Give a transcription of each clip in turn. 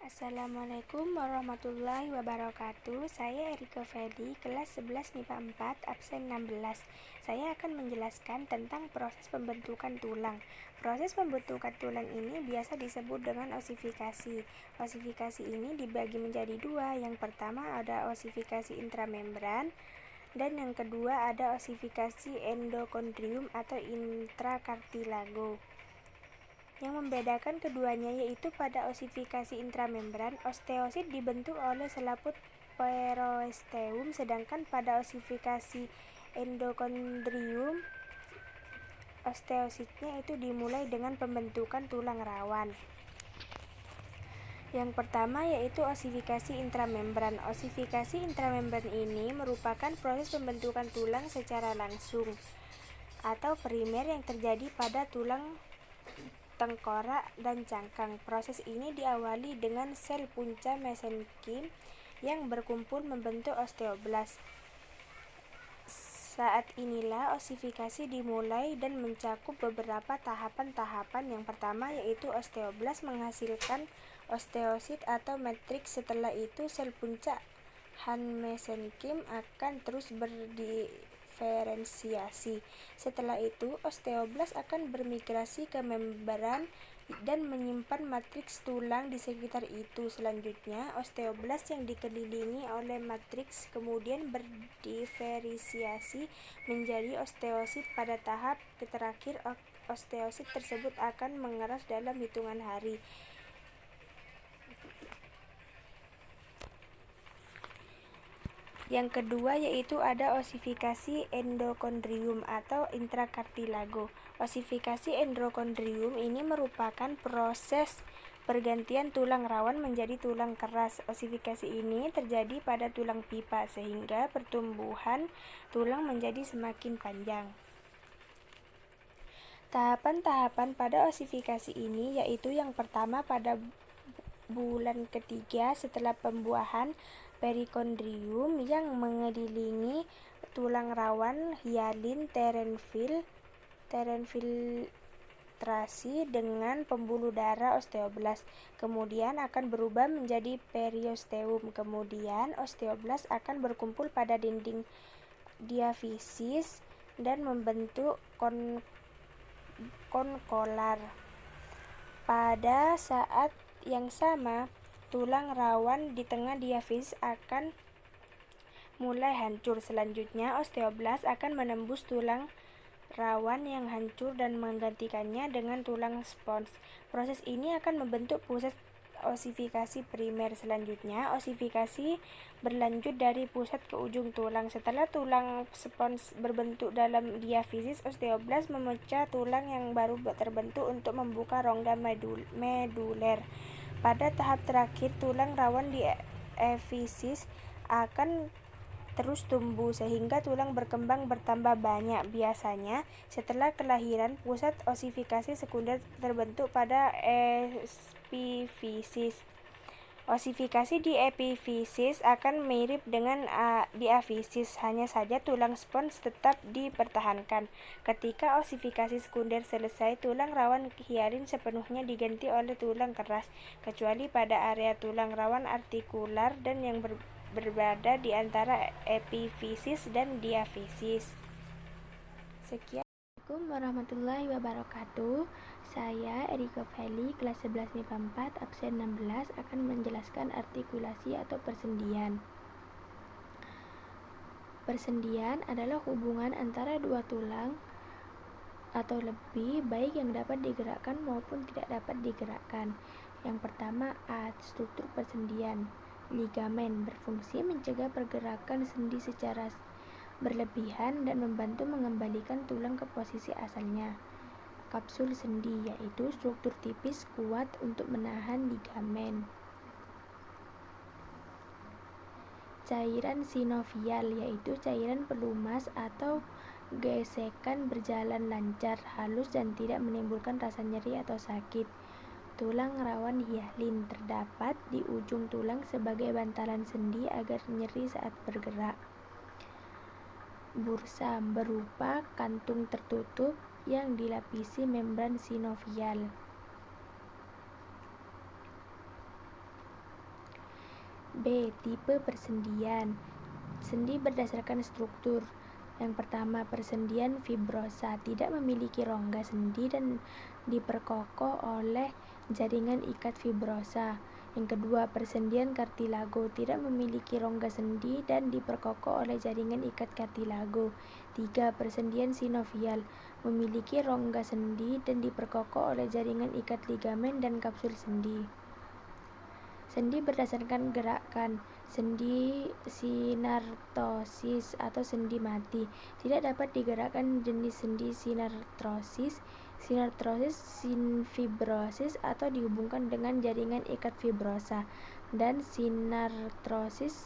Assalamualaikum warahmatullahi wabarakatuh. Saya Erika Feli, kelas 11 MIPA 4, absen 16. Saya akan menjelaskan tentang proses pembentukan tulang. Proses pembentukan tulang ini biasa disebut dengan osifikasi. Osifikasi ini dibagi menjadi dua. Yang pertama ada osifikasi intramembran dan yang kedua ada osifikasi endokondrium atau intrakartilago. Yang membedakan keduanya yaitu pada osifikasi intramembran, osteosit dibentuk oleh selaput periosteum, sedangkan pada osifikasi endokondrium, osteositnya itu dimulai dengan pembentukan tulang rawan. Yang pertama yaitu osifikasi intramembran. Osifikasi intramembran ini merupakan proses pembentukan tulang secara langsung atau primer yang terjadi pada tulang tengkorak dan cangkang. Proses ini diawali dengan sel punca mesenkim yang berkumpul membentuk osteoblas. Saat inilah osifikasi dimulai dan mencakup beberapa tahapan-tahapan. Yang pertama yaitu osteoblas menghasilkan osteosit atau matriks. Setelah itu sel punca mesenkim akan terus berdiferensiasi. Setelah itu osteoblas akan bermigrasi ke membran dan menyimpan matriks tulang di sekitar itu. Selanjutnya osteoblas yang dikelilingi oleh matriks kemudian berdiferensiasi menjadi osteosit. Pada tahap terakhir osteosit tersebut akan mengeras dalam hitungan hari. Yang kedua yaitu ada osifikasi endokondrium atau intrakartilago. Osifikasi endokondrium ini merupakan proses pergantian tulang rawan menjadi tulang keras. Osifikasi ini terjadi pada tulang pipa sehingga pertumbuhan tulang menjadi semakin panjang. Tahapan-tahapan pada osifikasi ini yaitu yang pertama pada bulan ketiga setelah pembuahan perikondrium yang mengelilingi tulang rawan hialin terenfiltrasi dengan pembuluh darah osteoblas. Kemudian akan berubah menjadi periosteum. Kemudian osteoblas akan berkumpul pada dinding diafisis dan membentuk konkolar. Pada saat yang sama, tulang rawan di tengah diafisis akan mulai hancur. Selanjutnya, osteoblas akan menembus tulang rawan yang hancur dan menggantikannya dengan tulang spons. Proses ini akan membentuk pusat osifikasi primer. Selanjutnya, osifikasi berlanjut dari pusat ke ujung tulang. Setelah tulang spons berbentuk dalam diafisis, osteoblas memecah tulang yang baru terbentuk untuk membuka rongga meduler. Pada tahap terakhir, tulang rawan di efisis akan terus tumbuh sehingga tulang berkembang bertambah banyak. Biasanya setelah kelahiran, pusat osifikasi sekunder terbentuk pada epifisis. Osifikasi di epifisis akan mirip dengan diafisis, hanya saja tulang spons tetap dipertahankan. Ketika osifikasi sekunder selesai, tulang rawan hialin sepenuhnya diganti oleh tulang keras, kecuali pada area tulang rawan artikular dan yang berada di antara epifisis dan diafisis. Sekian. Assalamualaikum warahmatullahi wabarakatuh. Saya Erika Feli, kelas 11 MIPA 4, absen 16, akan menjelaskan artikulasi atau persendian. Persendian adalah hubungan antara dua tulang atau lebih, baik yang dapat digerakkan maupun tidak dapat digerakkan. Yang pertama A. Struktur persendian. Ligamen berfungsi mencegah pergerakan sendi secara berlebihan dan membantu mengembalikan tulang ke posisi asalnya. Kapsul sendi yaitu struktur tipis kuat untuk menahan ligamen. Cairan sinovial yaitu cairan pelumas atau gesekan berjalan lancar, halus dan tidak menimbulkan rasa nyeri atau sakit. Tulang rawan hialin terdapat di ujung tulang sebagai bantalan sendi agar nyeri saat bergerak. Bursa berupa kantung tertutup yang dilapisi membran sinovial. B. Tipe persendian. Sendi berdasarkan struktur. Yang pertama, persendian fibrosa, tidak memiliki rongga sendi dan diperkokoh oleh jaringan ikat fibrosa. Yang kedua, persendian kartilago, tidak memiliki rongga sendi dan diperkokoh oleh jaringan ikat kartilago. 3. Persendian sinovial, memiliki rongga sendi dan diperkokoh oleh jaringan ikat ligamen dan kapsul sendi. Sendi berdasarkan gerakan. Sendi sinartrosis atau sendi mati, tidak dapat digerakkan. Jenis sendi sinartrosis, sinfibrosis atau dihubungkan dengan jaringan ikat fibrosa, dan sinartrosis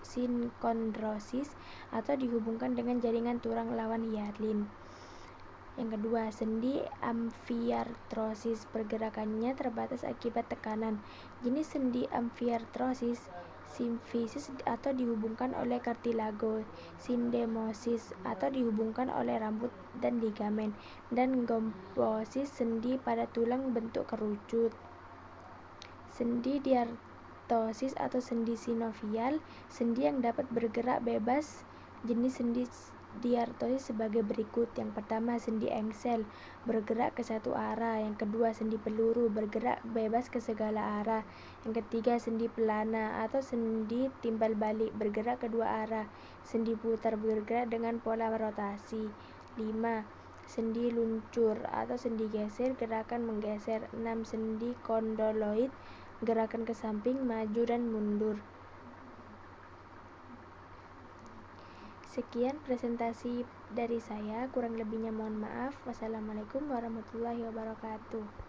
sinkondrosis atau dihubungkan dengan jaringan tulang lawan hialin. Yang kedua, sendi amfiartrosis, pergerakannya terbatas akibat tekanan. Jenis sendi amfiartrosis, simfisis atau dihubungkan oleh kartilago, sindemosis atau dihubungkan oleh rambut dan ligamen, dan gomposis, sendi pada tulang bentuk kerucut. Sendi diartosis atau sendi sinovial, sendi yang dapat bergerak bebas. Jenis sendi diartosis sebagai berikut. Yang pertama, sendi engsel, bergerak ke satu arah. Yang kedua, sendi peluru, bergerak bebas ke segala arah. Yang ketiga, sendi pelana atau sendi timbal balik, bergerak kedua arah. Sendi putar, bergerak dengan pola rotasi. 5. Sendi luncur atau sendi geser, gerakan menggeser. 6. Sendi kondoloid, gerakan ke samping, maju dan mundur. Sekian presentasi dari saya, kurang lebihnya mohon maaf. Wassalamualaikum warahmatullahi wabarakatuh.